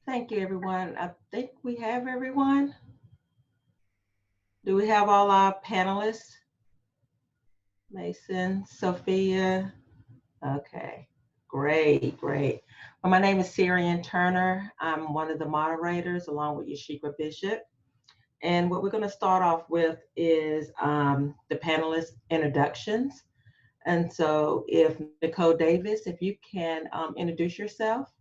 Thank you, everyone. I think we have everyone. Do we have all our panelists? Mason, Sophia. Okay, great, great. Well, my name is Sarian Turner. I'm one of the moderators along with Yashikra Bishop. And what we're going to start off with is the panelist introductions. And so if Nicole Davis, if you can introduce yourself.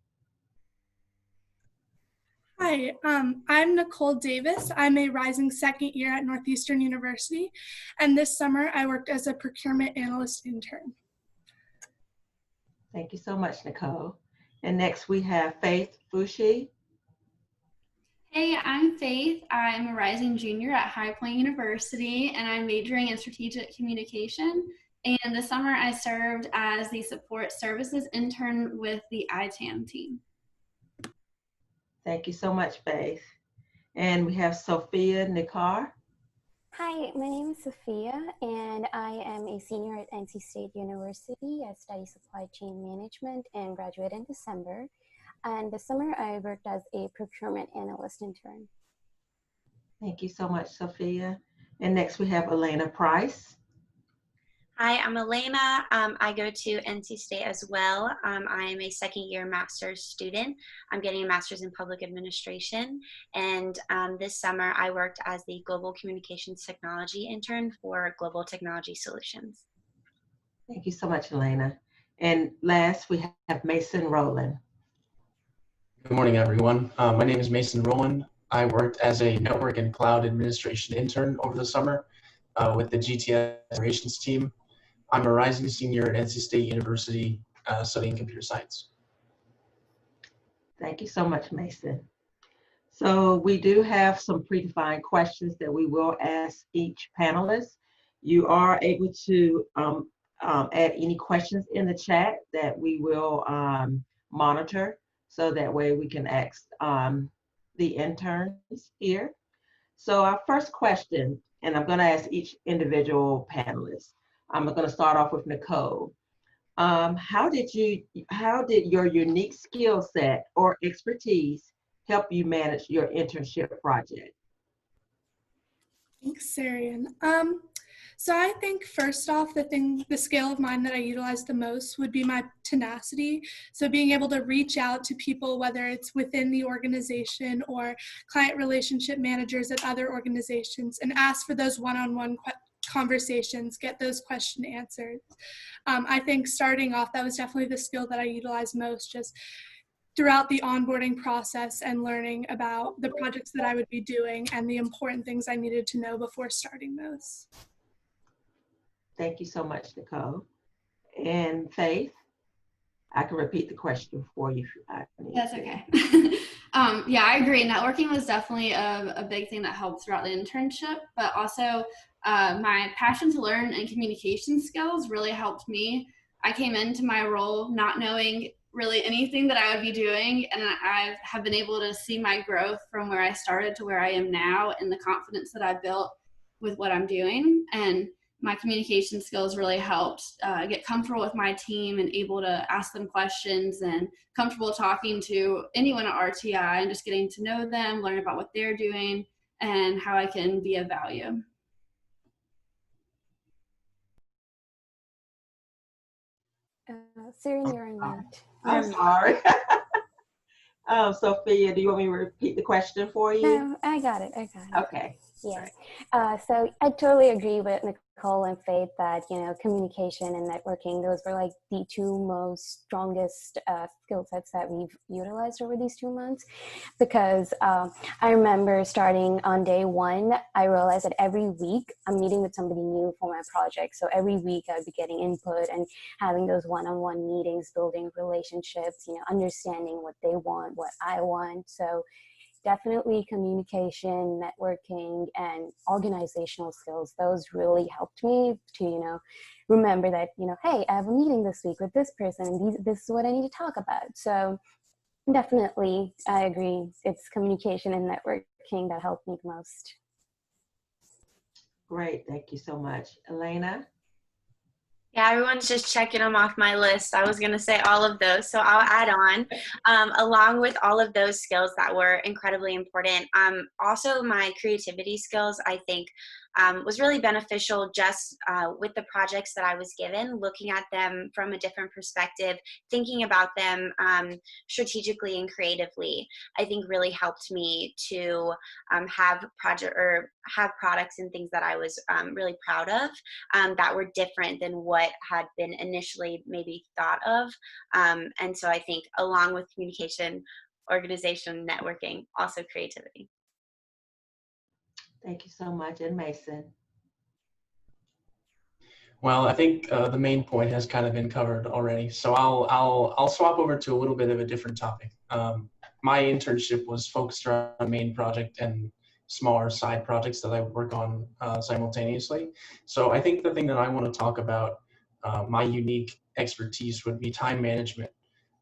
Hi, I'm Nicole Davis. I'm a rising second year at Northeastern University, and this summer I worked as a procurement analyst intern. Thank you so much, Nicole. And next we have Faith Foushee. Hey, I'm Faith. I'm a rising junior at High Point University, and I'm majoring in strategic communication. And this summer I served as the support services intern with the ITAM team. Thank you so much, Faith. And we have Sophia Nikhar. Hi, my name is Sophia, and I am a senior at NC State University. I study supply chain management and graduate in December. And this summer, I worked as a procurement analyst intern. Thank you so much, Sophia. And next we have Elena Price. Hi, I'm Elena. I go to NC State as well. I am a second year master's student. I'm getting a master's in public administration. And this summer I worked as the global communications technology intern for Global Technology Solutions. Thank you so much, Elena. And last we have Mason Rowland. Good morning, everyone. My name is Mason Rowland. I worked as a network and cloud administration intern over the summer with the GTS operations team. I'm a rising senior at NC State University studying computer science. Thank you so much, Mason. So we do have some predefined questions that we will ask each panelist. You are able to add any questions in the chat that we will monitor, so that way we can ask the interns here. So our first question, and I'm going to ask each individual panelist. I'm going to start off with Nicole. How did your unique skill set or expertise help you manage your internship project? Thanks, Sarian. So I think first off, the scale of mine that I utilize the most would be my tenacity. So being able to reach out to people, whether it's within the organization or client relationship managers at other organizations, and ask for those one-on-one conversations, get those questions answered. I think starting off, that was definitely the skill that I utilized most, just throughout the onboarding process and learning about the projects that I would be doing and the important things I needed to know before starting those. Thank you so much, Nicole. And Faith, I can repeat the question for you. That's okay. Yeah, I agree. Networking was definitely a big thing that helped throughout the internship, but also my passion to learn and communication skills really helped me. I came into my role not knowing really anything that I would be doing, and I have been able to see my growth from where I started to where I am now, and the confidence that I built with what I'm doing. And my communication skills really helped get comfortable with my team and able to ask them questions and comfortable talking to anyone at RTI and just getting to know them, learn about what they're doing and how I can be of value. Sarian, you're on mute. I'm sorry. Sophia, do you want me to repeat the question for you? No, I got it. Okay. Yeah. So I totally agree with Nicole and Faith that, communication and networking, those were like the two most strongest skill sets that we've utilized over these 2 months. Because I remember starting on day one, I realized that every week I'm meeting with somebody new for my project. So every week I'd be getting input and having those one-on-one meetings, building relationships, understanding what they want, what I want. So definitely communication, networking, and organizational skills, those really helped me to, remember that, hey, I have a meeting this week with this person, and this is what I need to talk about. So definitely, I agree. It's communication and networking that helped me the most. Great, thank you so much. Elena? Yeah, everyone's just checking them off my list. I was going to say all of those, so I'll add on. Along with all of those skills that were incredibly important, also my creativity skills, I think, was really beneficial just with the projects that I was given, looking at them from a different perspective, thinking about them strategically and creatively, I think really helped me to have products and things that I was really proud of that were different than what had been initially maybe thought of. And so I think along with communication, organization, networking, also creativity. Thank you so much. And Mason. Well, I think the main point has kind of been covered already. So I'll swap over to a little bit of a different topic. My internship was focused around a main project and smaller side projects that I work on simultaneously. So I think the thing that I want to talk about, my unique expertise would be time management.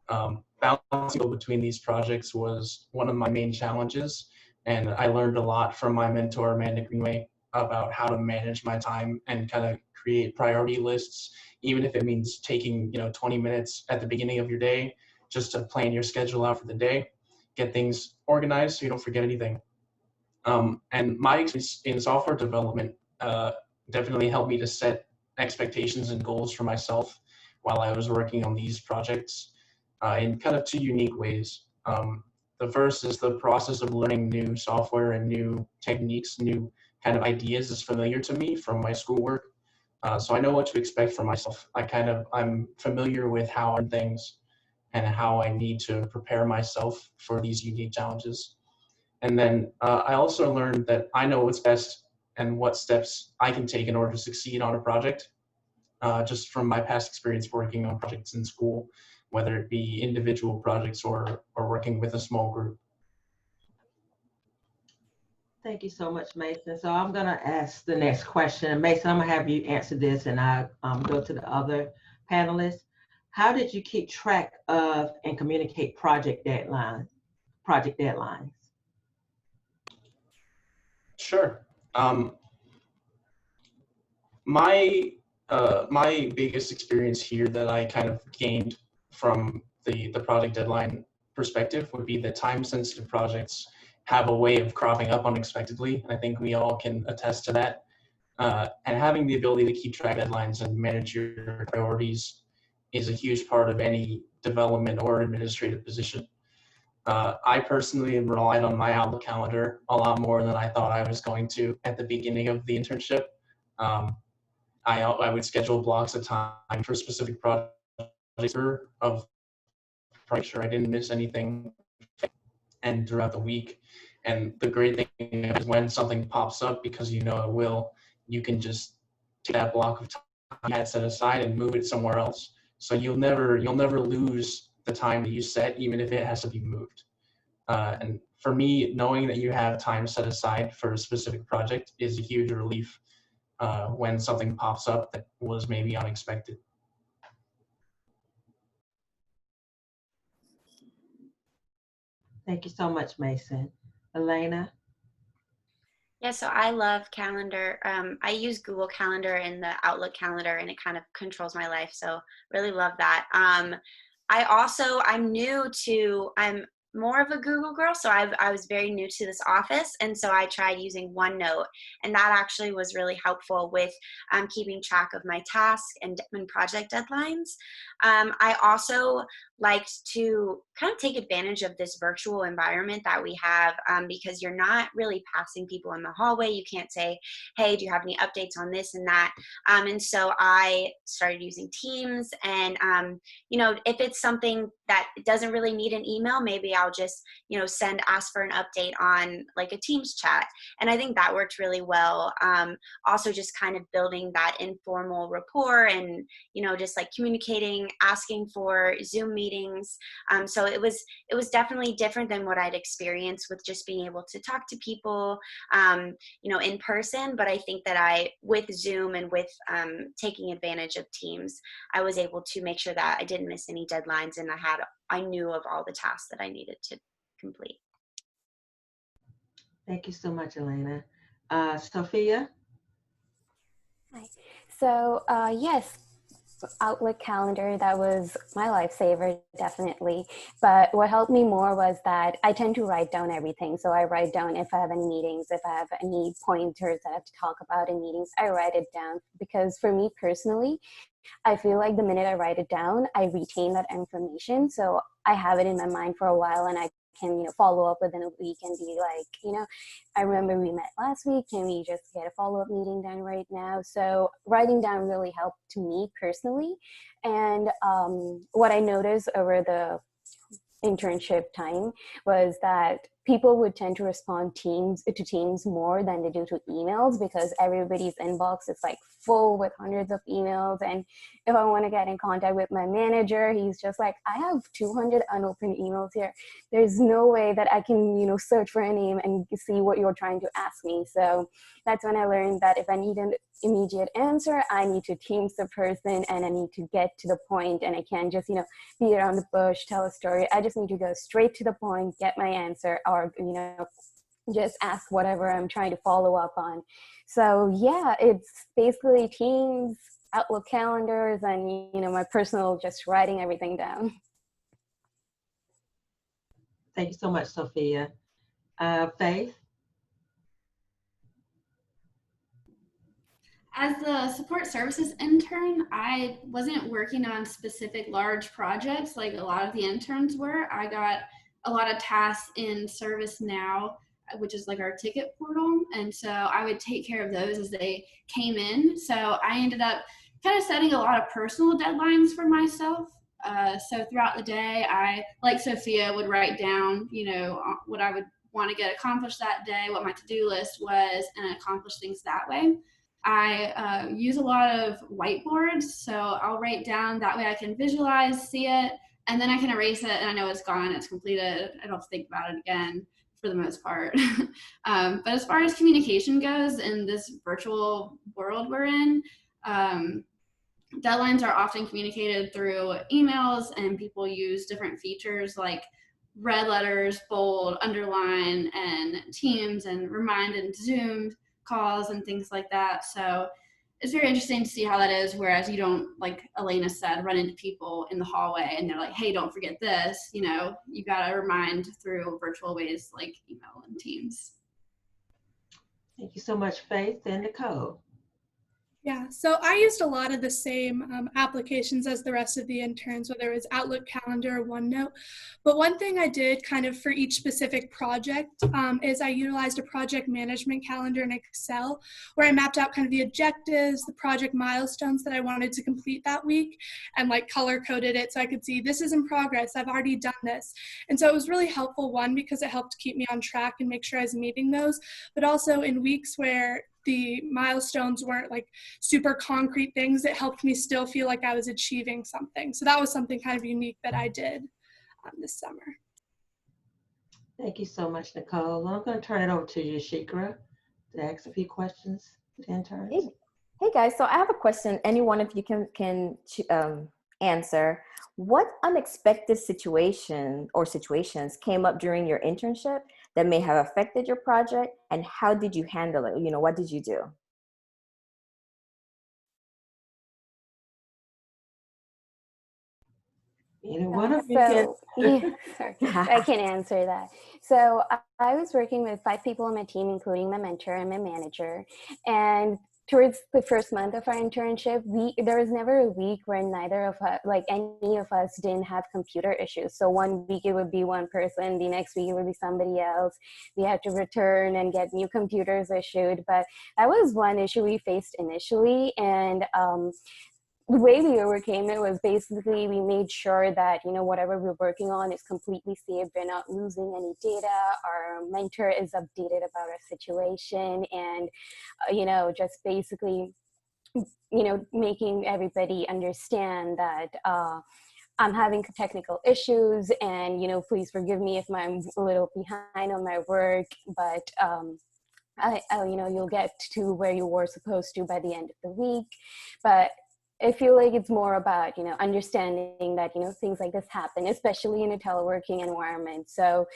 Balancing between these projects was one of my main challenges, and I learned a lot from my mentor, Amanda Greenway, about how to manage my time and kind of create priority lists, even if it means taking 20 minutes at the beginning of your day just to plan your schedule out for the day, get things organized so you don't forget anything. And my experience in software development definitely helped me to set expectations and goals for myself while I was working on these projects in kind of two unique ways. The first is the process of learning new software and new techniques, new kind of ideas is familiar to me from my schoolwork. So I know what to expect from myself. I'm familiar with how I learn things and how I need to prepare myself for these unique challenges. And then I also learned that I know what's best and what steps I can take in order to succeed on a project, just from my past experience working on projects in school, whether it be individual projects or working with a small group. Thank you so much, Mason. So I'm going to ask the next question. Mason, I'm going to have you answer this, and I go to the other panelists. How did you keep track of and communicate project deadlines? Sure. My biggest experience here that I kind of gained from the project deadline perspective would be that time-sensitive projects have a way of cropping up unexpectedly. I think we all can attest to that. And having the ability to keep track of deadlines and manage your priorities is a huge part of any development or administrative position. I personally relied on my Outlook calendar a lot more than I thought I was going to at the beginning of the internship. I would schedule blocks of time for specific projects of make sure I didn't miss anything and throughout the week. And the great thing is when something pops up, because you know it will, you can just take that block of time you had set aside and move it somewhere else. So you'll never lose the time that you set, even if it has to be moved. And for me, knowing that you have time set aside for a specific project is a huge relief when something pops up that was maybe unexpected. Thank you so much, Mason. Elena? Yeah, so I love calendar. I use Google Calendar and the Outlook calendar, and it kind of controls my life. So really love that. I'm more of a Google girl, so I was very new to this office, and so I tried using OneNote, and that actually was really helpful with keeping track of my tasks and project deadlines. I also liked to kind of take advantage of this virtual environment that we have because you're not really passing people in the hallway. You can't say, hey, do you have any updates on this and that? And so I started using Teams, and if it's something that doesn't really need an email, maybe I'll just ask for an update on like a Teams chat. And I think that worked really well. Also just kind of building that informal rapport and just like communicating, asking for Zoom meetings. So it was definitely different than what I'd experienced with just being able to talk to people in person. But I think that with Zoom and with taking advantage of Teams, I was able to make sure that I didn't miss any deadlines, and I knew of all the tasks that I needed to complete. Thank you so much, Elena. Sophia? Hi. So yes, Outlook calendar, that was my lifesaver, definitely. But what helped me more was that I tend to write down everything. So I write down if I have any meetings, if I have any pointers that I have to talk about in meetings, I write it down. Because for me personally, I feel like the minute I write it down, I retain that information. So I have it in my mind for a while, and I can, follow up within a week and be like, I remember we met last week. Can we just get a follow-up meeting done right now? So writing down really helped to me personally. And what I noticed over the internship time was that people would tend to respond to teams more than they do to emails, because everybody's inbox is like full with hundreds of emails. And if I want to get in contact with my manager, he's just like, I have 200 unopened emails here. There's no way that I can, search for a name and see what you're trying to ask me. So that's when I learned that if I need an immediate answer, I need to Teams the person and I need to get to the point, and I can't just, beat around the bush, tell a story. I just need to go straight to the point, get my answer, or, just ask whatever I'm trying to follow up on. So yeah, it's basically Teams, Outlook calendars, and, my personal just writing everything down. Thank you so much, Sophia. Faith? As the support services intern, I wasn't working on specific large projects like a lot of the interns were. I got a lot of tasks in ServiceNow, which is like our ticket portal. And so I would take care of those as they came in. So I ended up kind of setting a lot of personal deadlines for myself. So throughout the day, I, like Sophia, would write down, what I would want to get accomplished that day, what my to-do list was, and accomplish things that way. I use a lot of whiteboards, so I'll write down, that way I can visualize, see it, and then I can erase it and I know it's gone, it's completed. I don't have to think about it again for the most part. But as far as communication goes in this virtual world we're in, deadlines are often communicated through emails, and people use different features like red letters, bold, underline, and Teams, and remind and Zoom calls and things like that. So it's very interesting to see how that is, whereas you don't, like Elena said, run into people in the hallway and they're like, hey, don't forget this. You got to remind through virtual ways like email and Teams. Thank you so much, Faith. And Nicole? Yeah, so I used a lot of the same applications as the rest of the interns, whether it was Outlook Calendar or OneNote. But one thing I did kind of for each specific project is I utilized a project management calendar in Excel, where I mapped out kind of the objectives, the project milestones that I wanted to complete that week, and like color coded it so I could see this is in progress, I've already done this. And so it was really helpful, one, because it helped keep me on track and make sure I was meeting those, but also in weeks where the milestones weren't like super concrete things, it helped me still feel like I was achieving something. So that was something kind of unique that I did this summer. Thank you so much, Nicole. I'm going to turn it over to Yashikra to ask a few questions to the interns. Hey guys, so I have a question. Any one of you can answer. What unexpected situation or situations came up during your internship that may have affected your project, and how did you handle it? What did you do? Either one of you can. Sorry, I can answer that. So I was working with 5 people on my team, including my mentor and my manager. And towards the first month of our internship, there was never a week where neither of us, like any of us, didn't have computer issues. So one week it would be one person, the next week it would be somebody else. We had to return and get new computers issued. But that was one issue we faced initially. And the way we overcame it was basically we made sure that, whatever we're working on is completely safe. We're not losing any data. Our mentor is updated about our situation, and, just basically, making everybody understand that I'm having technical issues, and, please forgive me if I'm a little behind on my work, but you'll get to where you were supposed to by the end of the week. But I feel like it's more about, understanding that, things like this happen, especially in a teleworking environment. So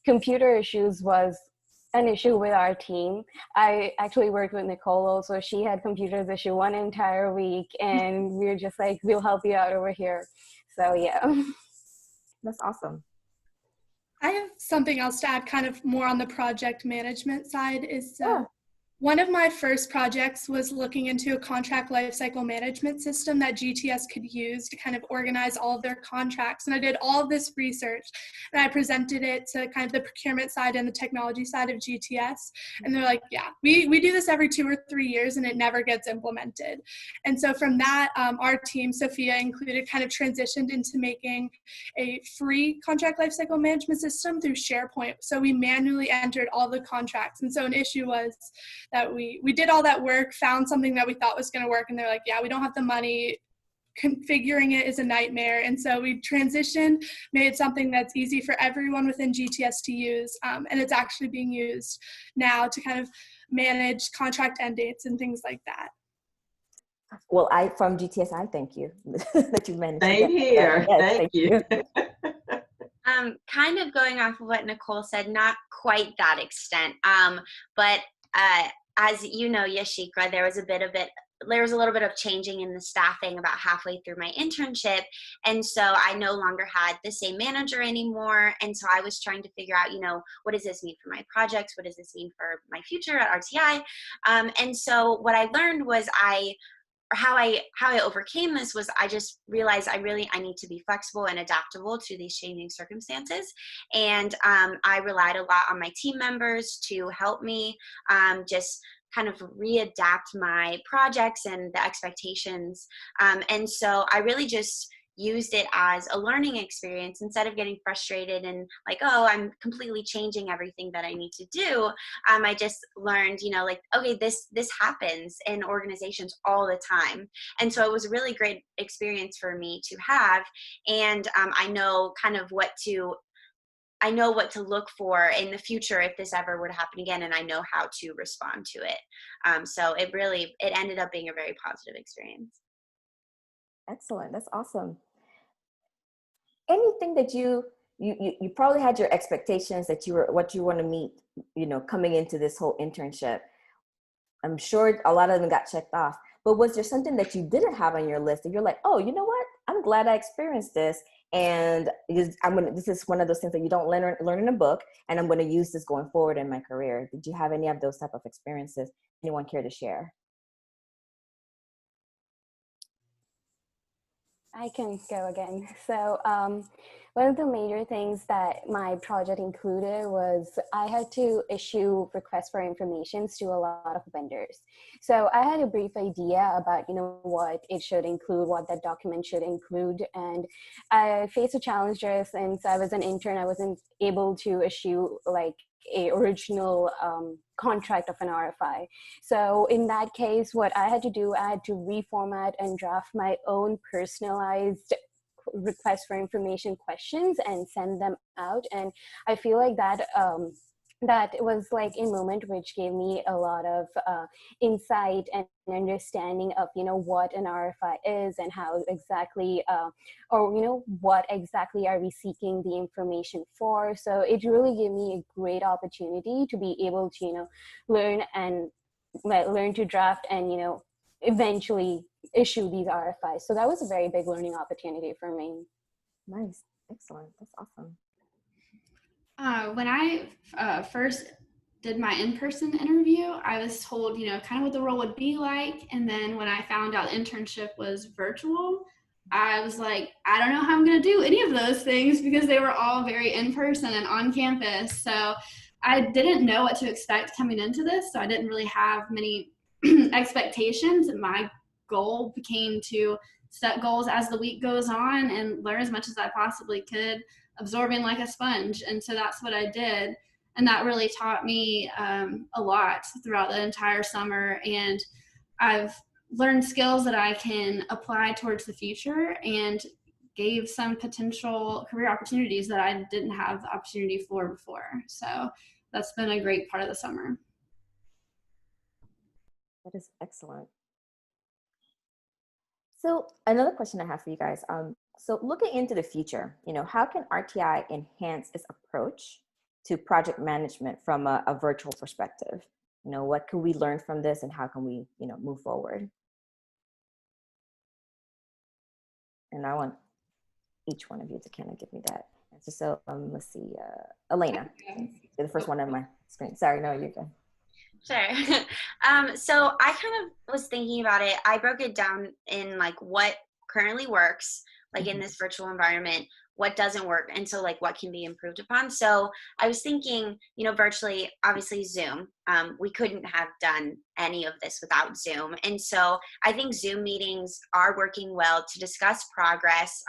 computer issues was an issue with our team. I actually worked with Nicole also. She had computers issue one entire week, and we were just like, we'll help you out over here. So yeah. That's awesome. I have something else to add, kind of more on the project management side. Is Yeah. one of my first projects was looking into a contract lifecycle management system that GTS could use to kind of organize all of their contracts. And I did all of this research, and I presented it to kind of the procurement side and the technology side of GTS. And they're like, yeah, we do this every 2 or 3 years, and it never gets implemented. And so from that, our team, Sophia included, kind of transitioned into making a free contract lifecycle management system through SharePoint. So we manually entered all the contracts. And so an issue was that we did all that work, found something that we thought was going to work, and they're like, yeah, we don't have the money. Configuring it is a nightmare. And so we transitioned, made something that's easy for everyone within GTS to use. And it's actually being used now to kind of manage contract end dates and things like that. Well, from GTS, I thank you that you managed. Same here. Yes, Thank you. Kind of going off of what Nicole said, not quite that extent. But as you know, Yashikra, there was a little bit of changing in the staffing about halfway through my internship. And so I no longer had the same manager anymore. And so I was trying to figure out, what does this mean for my projects? What does this mean for my future at RTI? And so what I learned was how I overcame this was I just realized I need to be flexible and adaptable to these changing circumstances. And I relied a lot on my team members to help me just kind of readapt my projects and the expectations. And so I really just used it as a learning experience instead of getting frustrated and like, oh, I'm completely changing everything that I need to do. I just learned, okay, this happens in organizations all the time. And so it was a really great experience for me to have. And I know kind of what to look for in the future if this ever were to happen again, and I know how to respond to it. So it ended up being a very positive experience. Excellent. That's awesome. Anything that you probably had your expectations that what you want to meet, coming into this whole internship. I'm sure a lot of them got checked off, but was there something that you didn't have on your list that you're like, oh, you know what? I'm glad I experienced this. And this is one of those things that you don't learn in a book, and I'm going to use this going forward in my career. Did you have any of those type of experiences? Anyone care to share? I can go again. So one of the major things that my project included was I had to issue requests for information to a lot of vendors. So I had a brief idea about, what it should include, what that document should include. And I faced a challenge there since I was an intern. I wasn't able to issue like a original contract of an RFI. So in that case, what I had to do, I had to reformat and draft my own personalized request for information questions and send them out. And I feel like that that was like a moment which gave me a lot of insight and understanding of what an RFI is and how exactly what exactly are we seeking the information for. So it really gave me a great opportunity to be able to learn to draft and eventually issue these RFIs. So that was a very big learning opportunity for me. Nice. Excellent. That's awesome. When I first did my in-person interview, I was told, kind of what the role would be like. And then when I found out internship was virtual, I was like, I don't know how I'm going to do any of those things because they were all very in-person and on campus. So I didn't know what to expect coming into this. So I didn't really have many expectations. My goal became to set goals as the week goes on and learn as much as I possibly could, absorbing like a sponge. And so that's what I did. And that really taught me a lot throughout the entire summer. And I've learned skills that I can apply towards the future and gave some potential career opportunities that I didn't have the opportunity for before. So that's been a great part of the summer. That is excellent. So another question I have for you guys. So looking into the future, how can RTI enhance its approach to project management from a virtual perspective? You know, what can we learn from this, and how can we, you know, move forward? And I want each one of you to kind of give me that answer. So let's see, Elena, you're the first one on my screen. Sorry, no, you're good. Sure. So I kind of was thinking about it. I broke it down in like what currently works, like in this virtual environment, what doesn't work, and so like what can be improved upon. So I was thinking, you know, virtually, obviously Zoom, we couldn't have done any of this without Zoom. And so I think Zoom meetings are working well to discuss progress.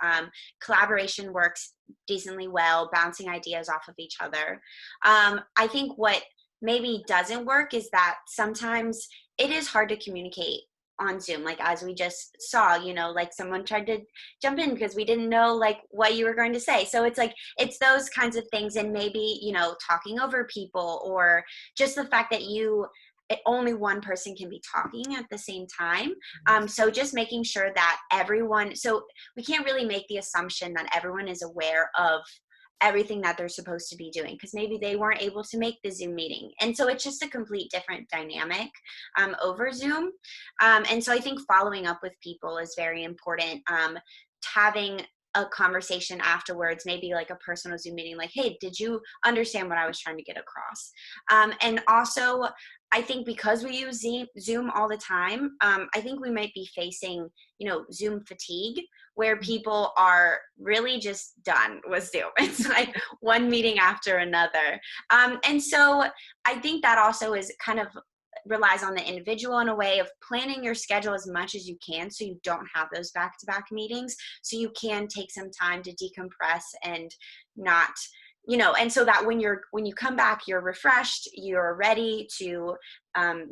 Collaboration works decently well, bouncing ideas off of each other. I think what maybe doesn't work is that sometimes it is hard to communicate on Zoom, like as we just saw, you know, like someone tried to jump in because we didn't know like what you were going to say. So it's like, it's those kinds of things, and maybe, you know, talking over people, or just the fact that only one person can be talking at the same time. So just making sure that everyone, so we can't really make the assumption that everyone is aware of everything that they're supposed to be doing, because maybe they weren't able to make the Zoom meeting. And so it's just a complete different dynamic over Zoom. And so I think following up with people is very important. Having a conversation afterwards, maybe like a personal Zoom meeting, like, hey, did you understand what I was trying to get across? And also, I think because we use Zoom all the time, I think we might be facing, you know, Zoom fatigue, where people are really just done with Zoom. It's like one meeting after another. And so I think that also is kind of relies on the individual in a way of planning your schedule as much as you can, so you don't have those back-to-back meetings, so you can take some time to decompress and not, you know, and so that when you come back, you're refreshed, you're ready to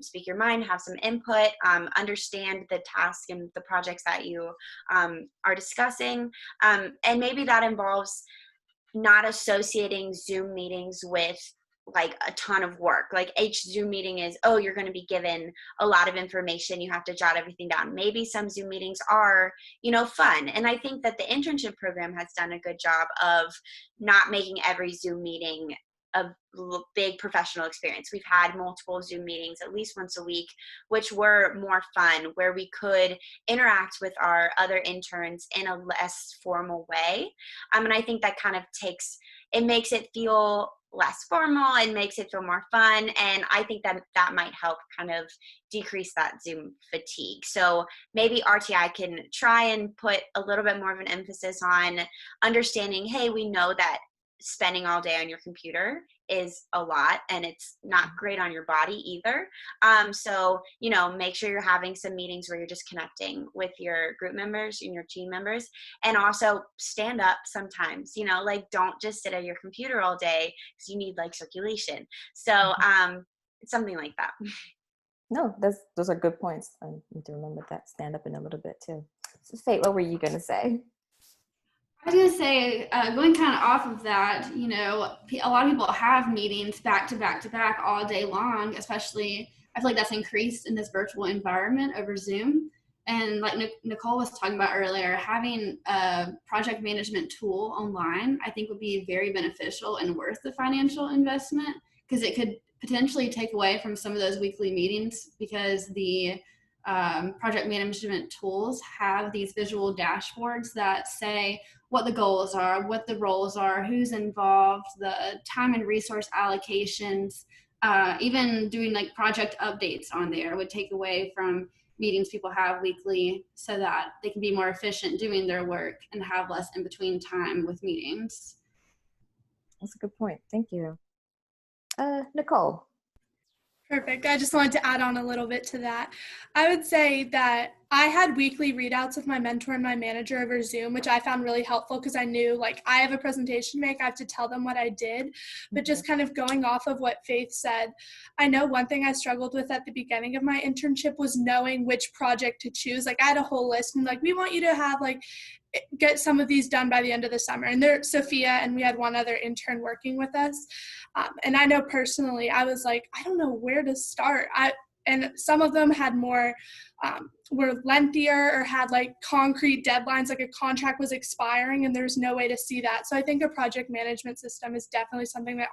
speak your mind, have some input, understand the task and the projects that you are discussing. And maybe that involves not associating Zoom meetings with like a ton of work. Like each Zoom meeting is, oh, you're going to be given a lot of information, you have to jot everything down. Maybe some Zoom meetings are, you know, fun. And I think that the internship program has done a good job of not making every Zoom meeting a big professional experience. We've had multiple Zoom meetings at least once a week, which were more fun, where we could interact with our other interns in a less formal way. And I think that kind of makes it feel less formal and makes it feel more fun. And I think that that might help kind of decrease that Zoom fatigue. So maybe RTI can try and put a little bit more of an emphasis on understanding, hey, we know that spending all day on your computer is a lot, and it's not great on your body either. So, you know, make sure you're having some meetings where you're just connecting with your group members and your team members, and also stand up sometimes, you know, like don't just sit at your computer all day, because you need like circulation. So something like that. No, those are good points. I need to remember that, stand up in a little bit too. So Faith, what were you going to say? I was going to say, going kind of off of that, you know, a lot of people have meetings back to back to back all day long, especially, I feel like that's increased in this virtual environment over Zoom. And like Nicole was talking about earlier, having a project management tool online, I think would be very beneficial and worth the financial investment, because it could potentially take away from some of those weekly meetings, because the project management tools have these visual dashboards that say what the goals are, what the roles are, who's involved, the time and resource allocations, even doing like project updates on there would take away from meetings people have weekly, so that they can be more efficient doing their work and have less in between time with meetings. That's a good point. Thank you. Nicole. Perfect. I just wanted to add on a little bit to that. I would say that I had weekly readouts with my mentor and my manager over Zoom, which I found really helpful, because I knew like I have a presentation to make, I have to tell them what I did. But just kind of going off of what Faith said, I know one thing I struggled with at the beginning of my internship was knowing which project to choose. Like I had a whole list, and like, we want you to have like, get some of these done by the end of the summer. And there's Sophia, and we had one other intern working with us. And I know personally, I was like, I don't know where to start. And some of them had more were lengthier or had like concrete deadlines, like a contract was expiring and there's no way to see that. So I think a project management system is definitely something that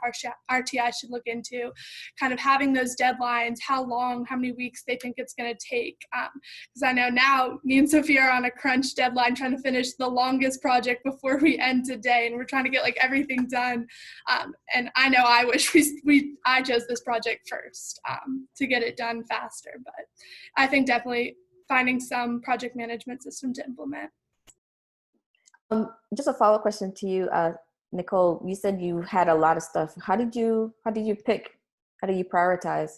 RTI should look into, kind of having those deadlines, how long, how many weeks they think it's going to take. Because I know now me and Sophia are on a crunch deadline trying to finish the longest project before we end today, and we're trying to get like everything done. And I know I wish I chose this project first to get it done faster, but I think definitely finding some project management system to implement. Just a follow-up question to you, Nicole. You said you had a lot of stuff. How did you pick? How do you prioritize?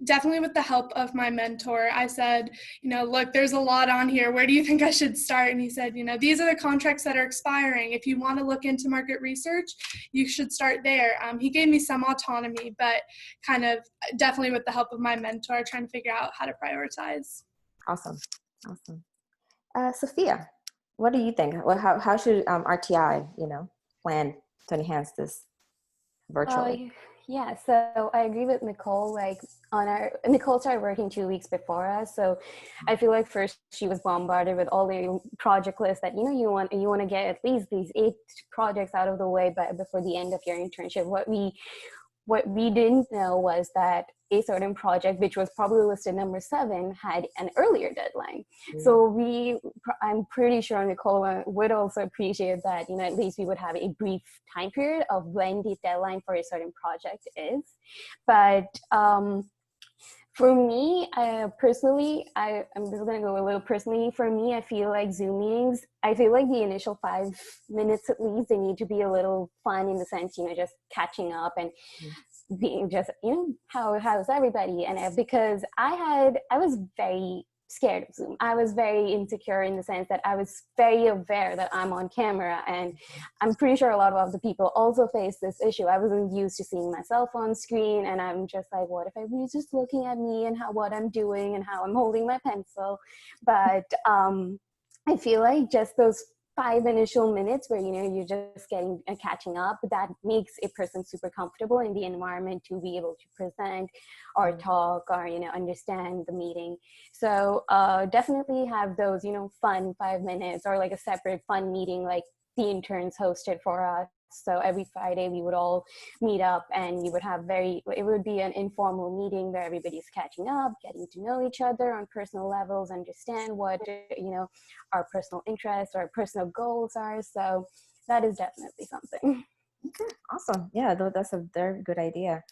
Definitely with the help of my mentor. I said, look, there's a lot on here. Where do you think I should start? And he said, these are the contracts that are expiring. If you want to look into market research, you should start there. He gave me some autonomy, but kind of definitely with the help of my mentor, trying to figure out how to prioritize. Awesome. Sophia, what do you think? Well, how should RTI, plan to enhance this virtually? Yeah, so I agree with Nicole. Like Nicole started working 2 weeks before us, so I feel like first she was bombarded with all the project lists that you want to get at least these 8 projects out of the way before the end of your internship. What we didn't know was that a certain project, which was probably listed number 7, had an earlier deadline. So I'm pretty sure Nicole would also appreciate that, at least we would have a brief time period of when the deadline for a certain project is. But for me, personally, I'm just going to go a little personally. For me, I feel like Zoom meetings, I feel like the initial 5 minutes at least, they need to be a little fun in the sense, just catching up and being just, how's everybody? And because I was very scared of Zoom. I was very insecure in the sense that I was very aware that I'm on camera, and I'm pretty sure a lot of the people also face this issue. I wasn't used to seeing myself on screen, and I'm just like, what if everybody's just looking at me and what I'm doing and how I'm holding my pencil? But I feel like just those 5 initial minutes where you're just catching up, that makes a person super comfortable in the environment to be able to present or talk or understand the meeting. So definitely have those fun 5 minutes, or like a separate fun meeting like the interns hosted for us. So every Friday we would all meet up, and it would be an informal meeting where everybody's catching up, getting to know each other on personal levels, understand what, our personal interests or personal goals are. So that is definitely something. Okay, awesome. Yeah, that's a very good idea.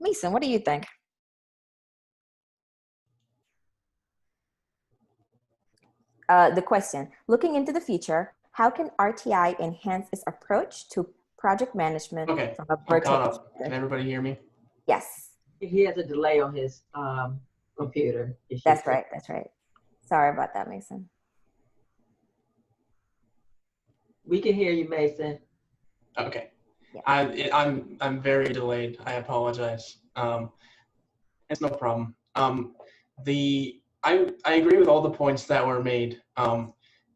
Mason, what do you think? The question, looking into the future, how can RTI enhance its approach to project management Okay, from a I'm caught virtual up. perspective? Can everybody hear me? Yes, He has a delay on his computer. that's right. Sorry about that, Mason. We can hear you, Mason. Okay. Yeah. I'm very delayed. I apologize. It's no problem. I agree with all the points that were made.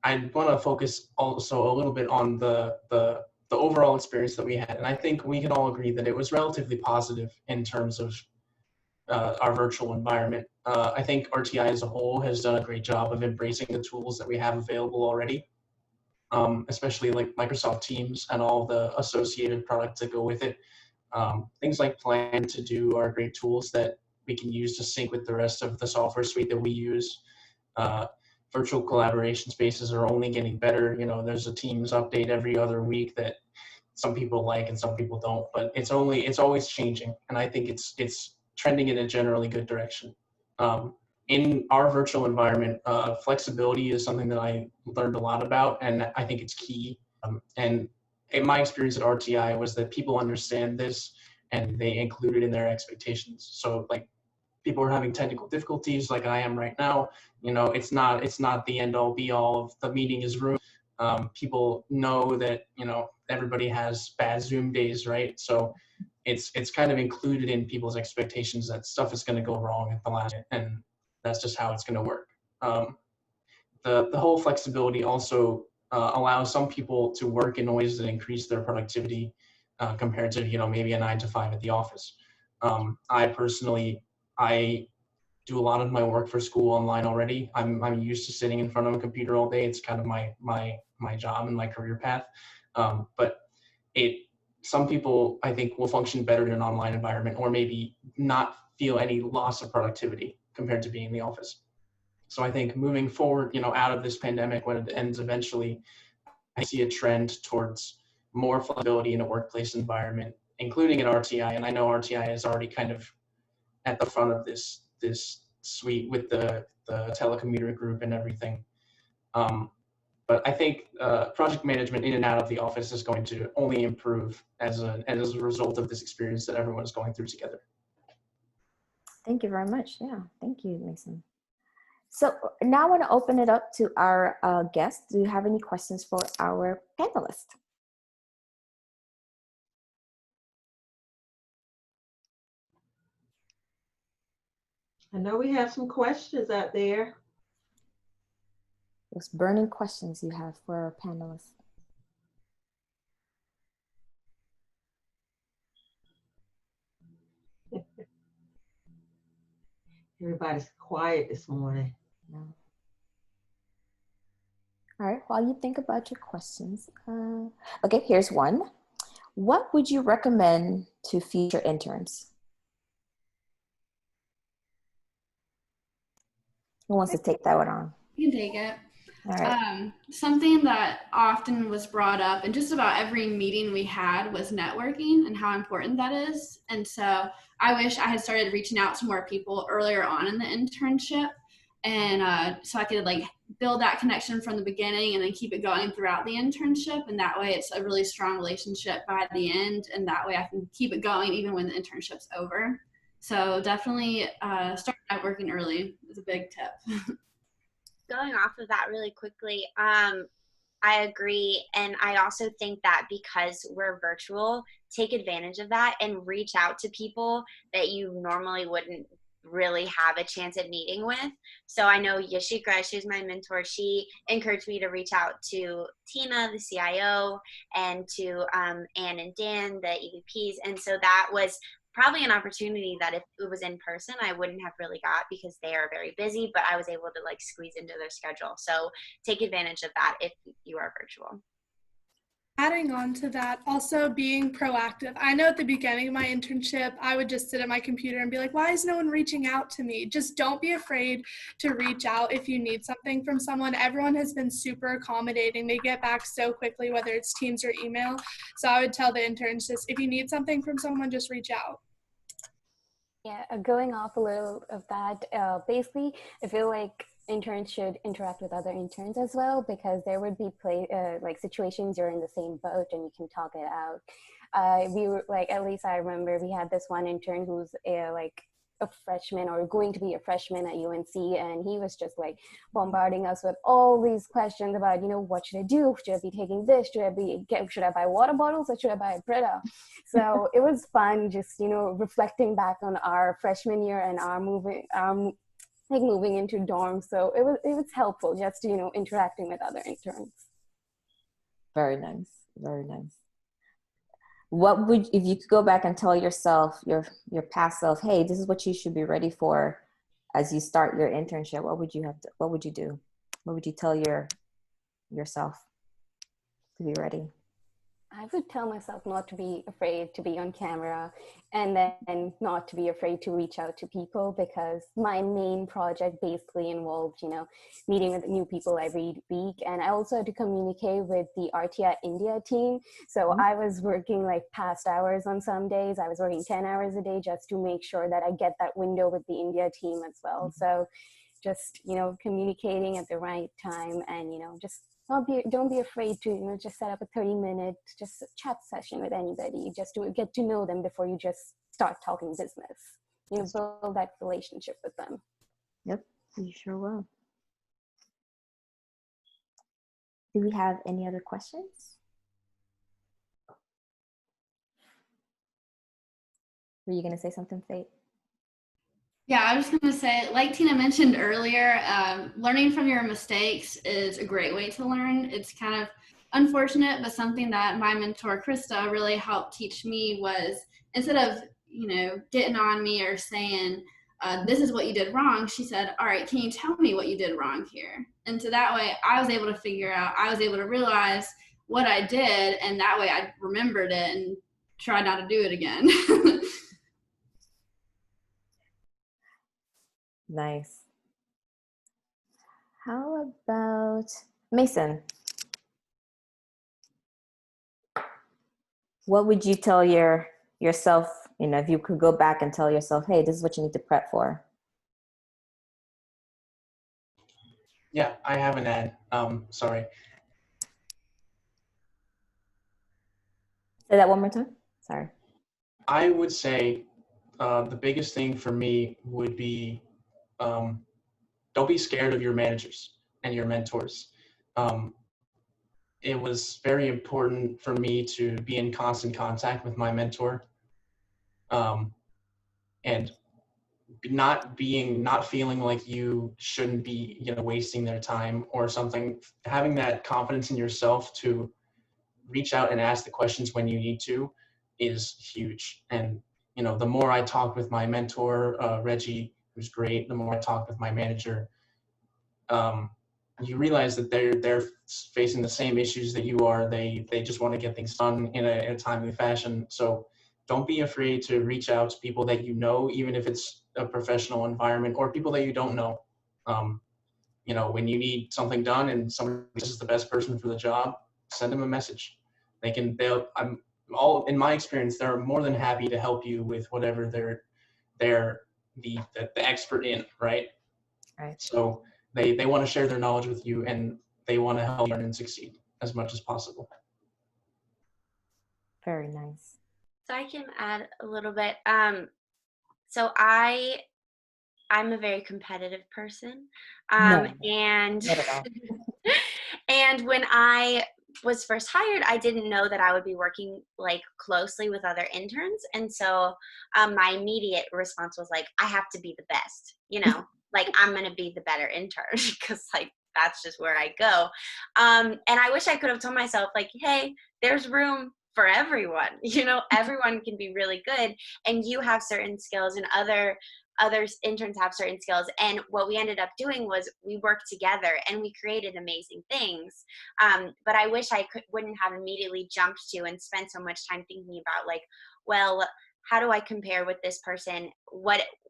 I want to focus also a little bit on the overall experience that we had, and I think we can all agree that it was relatively positive in terms of our virtual environment. I think RTI as a whole has done a great job of embracing the tools that we have available already, especially like Microsoft Teams and all the associated products that go with it. Things like Plan to Do are great tools that we can use to sync with the rest of the software suite that we use. Virtual collaboration spaces are only getting better. There's a Teams update every other week that some people like and some people don't, but it's always changing, and I think it's trending in a generally good direction. In our virtual environment, flexibility is something that I learned a lot about, and I think it's key. And in my experience at RTI was that people understand this and they include it in their expectations. So like people are having technical difficulties like I am right now, it's not the end all be all of the meeting is ruined. People know that, everybody has bad Zoom days, right? So it's kind of included in people's expectations that stuff is going to go wrong at the last minute, and that's just how it's going to work. The whole flexibility also allows some people to work in ways that increase their productivity compared to maybe a 9 to 5 at the office. I personally do a lot of my work for school online already. I'm used to sitting in front of a computer all day. It's kind of my job and my career path. But some people, I think, will function better in an online environment, or maybe not feel any loss of productivity compared to being in the office. So I think moving forward, out of this pandemic, when it ends eventually, I see a trend towards more flexibility in a workplace environment, including at RTI. And I know RTI is already kind of at the front of this suite with the telecommuter group and everything. But I think project management in and out of the office is going to only improve as a result of this experience that everyone is going through together. Thank you very much. Yeah, thank you, Mason. So now I want to open it up to our guests. Do you have any questions for our panelists? I know we have some questions out there. Those burning questions you have for our panelists. Everybody's quiet this morning. No. All right, while you think about your questions. Okay, here's one. What would you recommend to future interns? Who wants to take that one on? You can take it. All right. Something that often was brought up in just about every meeting we had was networking and how important that is. And so I wish I had started reaching out to more people earlier on in the internship. And so I could build that connection from the beginning and then keep it going throughout the internship. And that way it's a really strong relationship by the end. And that way I can keep it going even when the internship's over. So definitely start networking early is a big tip. Going off of that really quickly, I agree. And I also think that because we're virtual, take advantage of that and reach out to people that you normally wouldn't really have a chance at meeting with. So I know Yashikra, she was my mentor. She encouraged me to reach out to Tina, the CIO, and to Anne and Dan, the EVPs. And so that was probably an opportunity that if it was in person, I wouldn't have really got because they are very busy, but I was able to squeeze into their schedule. So take advantage of that if you are virtual. Adding on to that, also being proactive. I know at the beginning of my internship, I would just sit at my computer and be like, why is no one reaching out to me? Just don't be afraid to reach out if you need something from someone. Everyone has been super accommodating. They get back so quickly, whether it's Teams or email. So I would tell the interns, just if you need something from someone, just reach out. Yeah, going off a little of that, basically, I feel like interns should interact with other interns as well, because there would be situations you're in the same boat and you can talk it out. We were at least I remember we had this one intern who's a freshman or going to be a freshman at UNC, and he was just bombarding us with all these questions about, what should I do? Should I be taking this? Should I buy water bottles or should I buy a Brita? So it was fun just, reflecting back on our freshman year and our moving into dorms. So it was helpful just, interacting with other interns. Very nice. Very nice. What would, if you could go back and tell yourself, your past self, hey, this is what you should be ready for as you start your internship, what would you do? What would you tell yourself to be ready? I would tell myself not to be afraid to be on camera, and then not to be afraid to reach out to people, because my main project basically involved, meeting with new people every week. And I also had to communicate with the RTI India team. So I was working past hours on some days. I was working 10 hours a day just to make sure that I get that window with the India team as well. So just, communicating at the right time, and, just don't be afraid to, just set up a 30-minute just chat session with anybody, just to get to know them before you just start talking business. Build that relationship with them. Yep, you sure will. Do we have any other questions? Were you going to say something, Faith? Yeah, I was just going to say, like Tina mentioned earlier, learning from your mistakes is a great way to learn. It's kind of unfortunate, but something that my mentor, Krista, really helped teach me was, instead of, getting on me or saying, this is what you did wrong, she said, all right, can you tell me what you did wrong here? And so that way I was able to figure out, I was able to realize what I did, and that way I remembered it and tried not to do it again. Nice. How about Mason? What would you tell yourself, if you could go back and tell yourself, hey, this is what you need to prep for? Yeah, I have an ad. Sorry. Say that one more time. Sorry. I would say the biggest thing for me would be don't be scared of your managers and your mentors. It was very important for me to be in constant contact with my mentor, and not feeling like you shouldn't be wasting their time or something. Having that confidence in yourself to reach out and ask the questions when you need to is huge. And the more I talked with my mentor, Reggie, who's great, the more I talked with my manager, you realize that they're facing the same issues that you are. They just want to get things done in a timely fashion. So don't be afraid to reach out to people that you know, even if it's a professional environment, or people that you don't know. When you need something done and somebody is the best person for the job, send them a message. In my experience, they're more than happy to help you with whatever they're the expert in, right? Right. So they want to share their knowledge with you, and they want to help you learn and succeed as much as possible. Very nice. So I can add a little bit. So I'm a very competitive person. No, And not at all. and when I was first hired, I didn't know that I would be working like closely with other interns. And so my immediate response was like, I have to be the best, like I'm going to be the better intern because like that's just where I go. And I wish I could have told myself like, hey, there's room for everyone. Everyone can be really good, and you have certain skills and other interns have certain skills. And what we ended up doing was we worked together and we created amazing things. But I wish I wouldn't have immediately jumped to and spent so much time thinking about like, well, how do I compare with this person?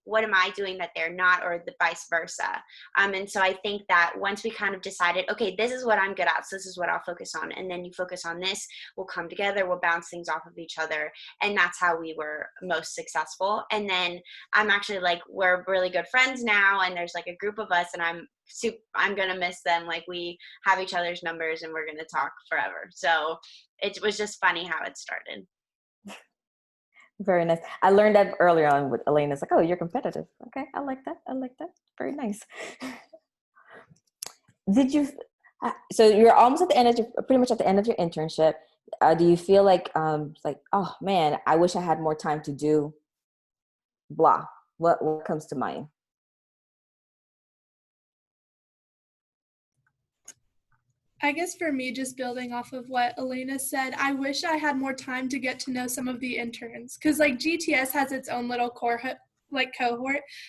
What am I doing that they're not, or the vice versa? And so I think that once we kind of decided, okay, this is what I'm good at, so this is what I'll focus on, and then you focus on this, we'll come together, we'll bounce things off of each other, and that's how we were most successful. And then I'm actually like, we're really good friends now, and there's like a group of us, and I'm gonna miss them. Like we have each other's numbers, and we're gonna talk forever. So it was just funny how it started. Very nice. I learned that earlier on with Elena. It's like, oh, you're competitive. Okay, I like that. Very nice. So you're almost at the end of pretty much at the end of your internship. Do you feel like, oh man, I wish I had more time to do blah? What comes to mind? I guess for me, just building off of what Elena said, I wish I had more time to get to know some of the interns, because like GTS has its own little cohort.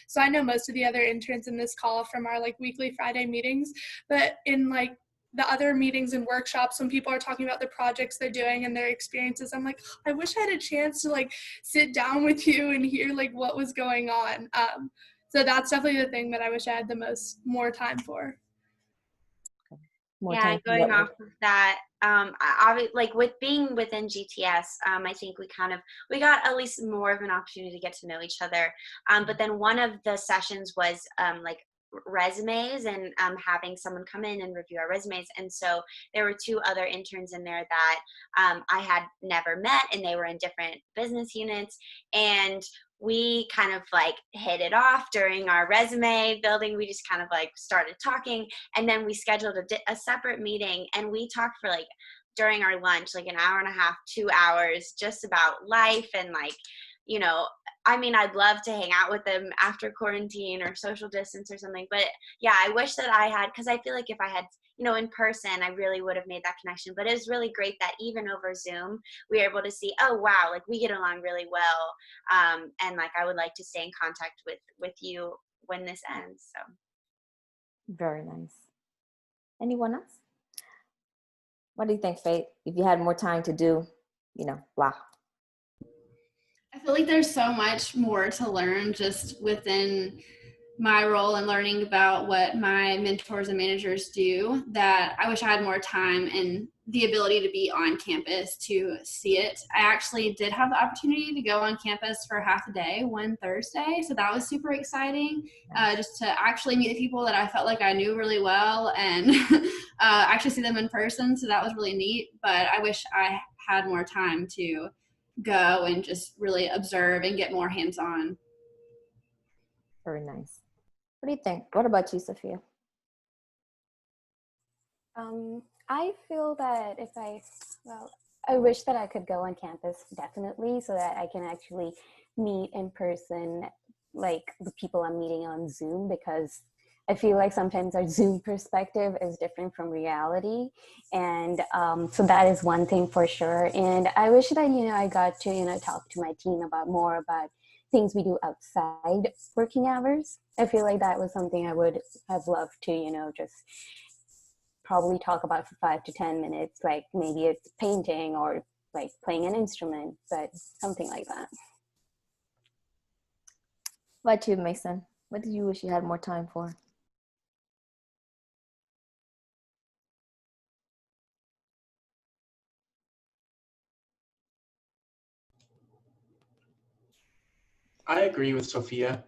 So I know most of the other interns in this call from our like weekly Friday meetings, but in like the other meetings and workshops, when people are talking about the projects they're doing and their experiences, I'm like, I wish I had a chance to like sit down with you and hear like what was going on. So that's definitely the thing that I wish I had more time for. Going off of that, like with being within GTS, I think we got at least more of an opportunity to get to know each other. But then one of the sessions was like resumes and having someone come in and review our resumes. And so there were two other interns in there that I had never met, and they were in different business units. And we kind of like hit it off during our resume building. We just kind of like started talking, and then we scheduled a separate meeting, and we talked for like during our lunch, like an hour and a half, 2 hours, just about life and like, I mean, I'd love to hang out with them after quarantine or social distance or something. But yeah, I wish that I had, because I feel like if I had you know, in person, I really would have made that connection. But it was really great that even over Zoom, we were able to see, oh, wow, like we get along really well. And like, I would like to stay in contact with you when this ends. So. Very nice. Anyone else? What do you think, Faith? If you had more time to do, you know, blah. I feel like there's so much more to learn just within my role and learning about what my mentors and managers do, that I wish I had more time and the ability to be on campus to see it. I actually did have the opportunity to go on campus for half a day one Thursday, so that was super exciting, just to actually meet the people that I felt like I knew really well and actually see them in person, so that was really neat. But I wish I had more time to go and just really observe and get more hands-on. Very nice. What do you think? What about you, Sophia? I feel that I wish that I could go on campus, definitely, so that I can actually meet in person, like the people I'm meeting on Zoom, because I feel like sometimes our Zoom perspective is different from reality. And so that is one thing for sure. And I wish that, I got to, talk to my team more about things we do outside working hours. I feel like that was something I would have loved to, just probably talk about for 5 to 10 minutes, like maybe it's painting or like playing an instrument, but something like that. What about you, Mason? What did you wish you had more time for? I agree with Sophia.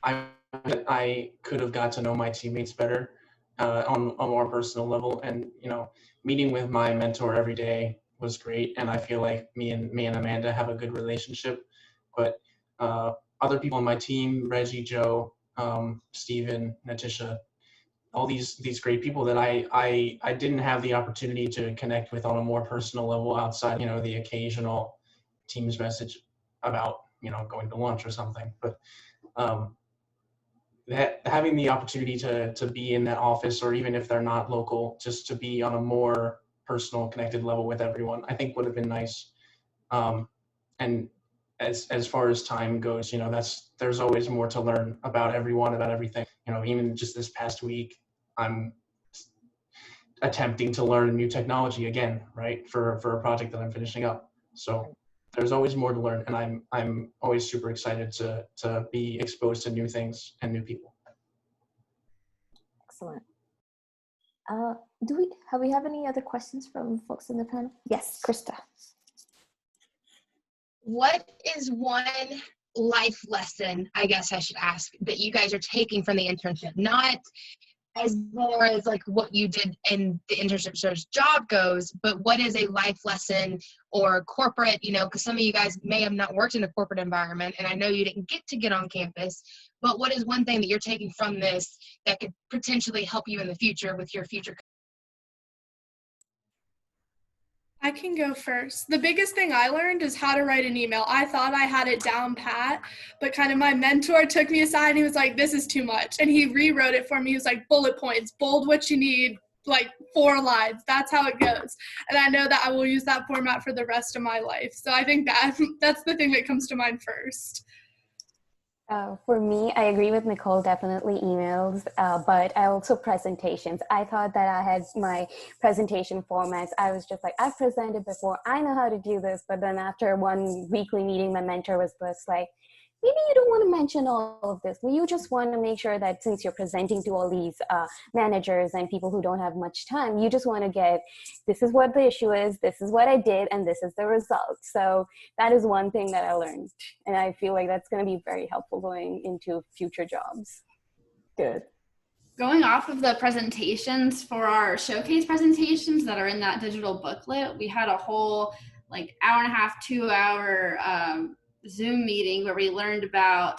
I could have got to know my teammates better on a more personal level, and meeting with my mentor every day was great. And I feel like me and Amanda have a good relationship. But other people on my team, Reggie, Joe, Steven, Natisha, all these great people that I didn't have the opportunity to connect with on a more personal level outside, the occasional Teams message about going to lunch or something. But having the opportunity to be in that office, or even if they're not local, just to be on a more personal, connected level with everyone, I think would have been nice. And as far as time goes, there's always more to learn about everyone, about everything. Even just this past week, I'm attempting to learn new technology again, right, for a project that I'm finishing up. So there's always more to learn, and I'm always super excited to be exposed to new things and new people. Excellent. Do we have any other questions from folks in the panel? Yes, Krista. What is one life lesson, I guess I should ask, that you guys are taking from the internship? Not as more as like what you did in the internship search job goes, but what is a life lesson or corporate, because some of you guys may have not worked in a corporate environment, and I know you didn't get on campus, but what is one thing that you're taking from this that could potentially help you in the future with your future? I can go first. The biggest thing I learned is how to write an email. I thought I had it down pat, but kind of my mentor took me aside and he was like, this is too much. And he rewrote it for me. He was like, bullet points, bold what you need, like 4 lines. That's how it goes. And I know that I will use that format for the rest of my life. So I think that's the thing that comes to mind first. For me, I agree with Nicole, definitely emails, but I also presentations. I thought that I had my presentation formats. I was just like, I've presented before, I know how to do this, but then after one weekly meeting, my mentor was just like, maybe you don't want to mention all of this. You just want to make sure that since you're presenting to all these managers and people who don't have much time, you just want to get, this is what the issue is, this is what I did, and this is the result. So that is one thing that I learned. And I feel like that's going to be very helpful going into future jobs. Good. Going off of the presentations, for our showcase presentations that are in that digital booklet, we had a whole hour and a half, 2 hour Zoom meeting where we learned about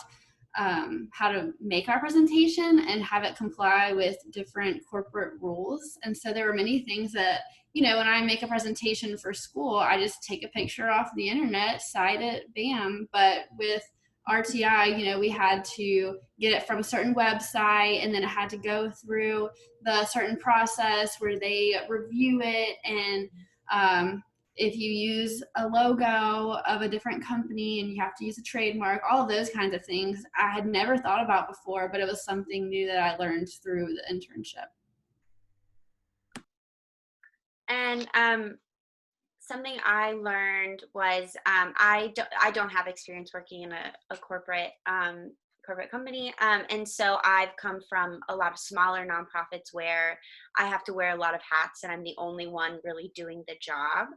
how to make our presentation and have it comply with different corporate rules. And so there were many things that, when I make a presentation for school, I just take a picture off the internet, cite it, bam. But with RTI, you know, we had to get it from a certain website, and then it had to go through the certain process where they review it. And if you use a logo of a different company and you have to use a trademark, all of those kinds of things I had never thought about before, but it was something new that I learned through the internship. And something I learned was I don't have experience working in a corporate company, and so I've come from a lot of smaller nonprofits where I have to wear a lot of hats and I'm the only one really doing the job,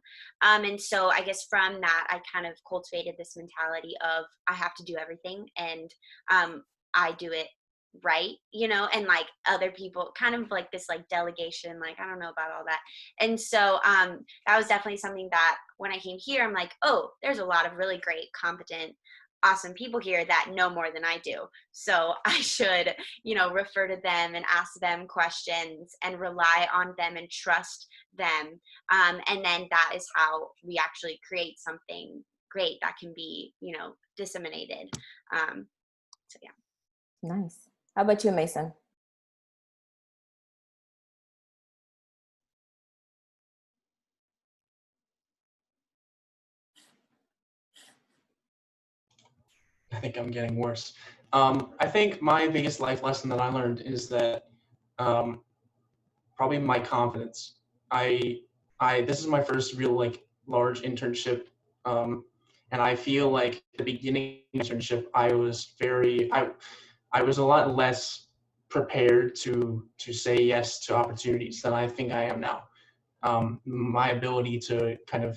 and so I guess from that I kind of cultivated this mentality of I have to do everything, and I do it right, you know, and like other people, kind of like this like delegation, like I don't know about all that. And so that was definitely something that when I came here, I'm like, oh, there's a lot of really great, competent, awesome people here that know more than I do, so I should, you know, refer to them and ask them questions and rely on them and trust them, and then that is how we actually create something great that can be, you know, disseminated. So yeah. Nice. How about you, Mason? I think I'm getting worse. I think my biggest life lesson that I learned is that probably my confidence. This is my first real like large internship, and I feel like at the beginning of the internship I was a lot less prepared to say yes to opportunities than I think I am now. My ability to kind of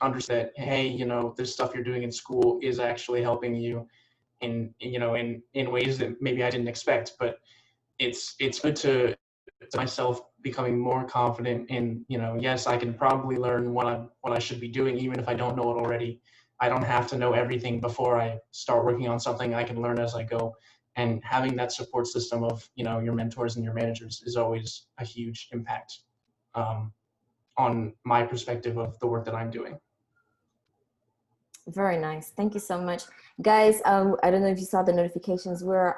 understand, hey, you know, this stuff you're doing in school is actually helping you in ways that maybe I didn't expect. But it's good to myself becoming more confident in, you know, yes, I can probably learn what I should be doing, even if I don't know it already. I don't have to know everything before I start working on something. I can learn as I go. And having that support system of, you know, your mentors and your managers is always a huge impact on my perspective of the work that I'm doing. Very nice. Thank you so much. Guys, I don't know if you saw the notifications. We're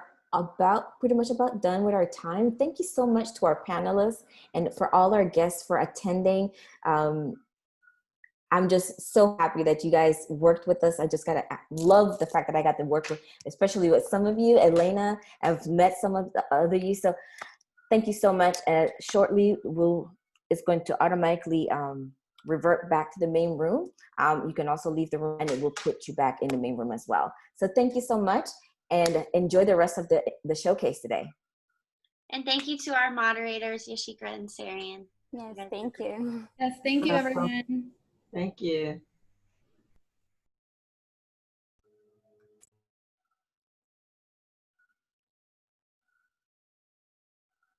pretty much about done with our time. Thank you so much to our panelists and for all our guests for attending. I'm just so happy that you guys worked with us. I love the fact that I got to work with, especially with some of you. Elena, I've met some of the other you. So thank you so much. Shortly, it's going to automatically revert back to the main room. You can also leave the room and it will put you back in the main room as well. So thank you so much and enjoy the rest of the showcase today. And thank you to our moderators, Yashikra and Sarian. Yes, thank you. Yes, thank you, everyone. Thank you.